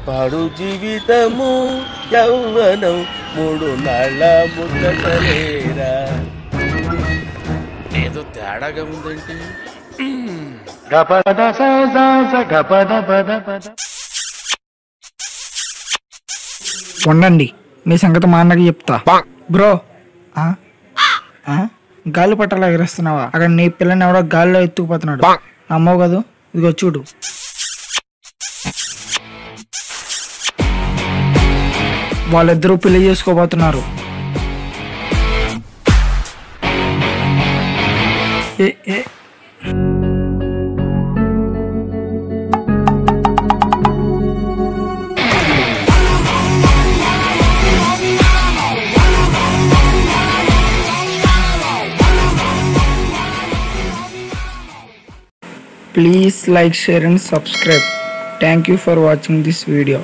పాడు జీవితము యౌవనం మూడు నాళ్ళ ముద్దలేరా. ఏదో తేడాగా ఉందంటే ఉండండి, మీ సంగతి మా అన్నకి చెప్తా. బ్రో, గాలి పట్టాలు ఎగరేస్తున్నావా? అక్కడ నీ పిల్లని ఎవడో గాలిలో ఎత్తుకుపోతున్నాడు. అమ్మవు కదూ, ఇదిగో చూడు. వాళ్ళిద్దరూ పెళ్లి చేసుకోబోతున్నారు. Please like, share and subscribe. Thank you for watching this video.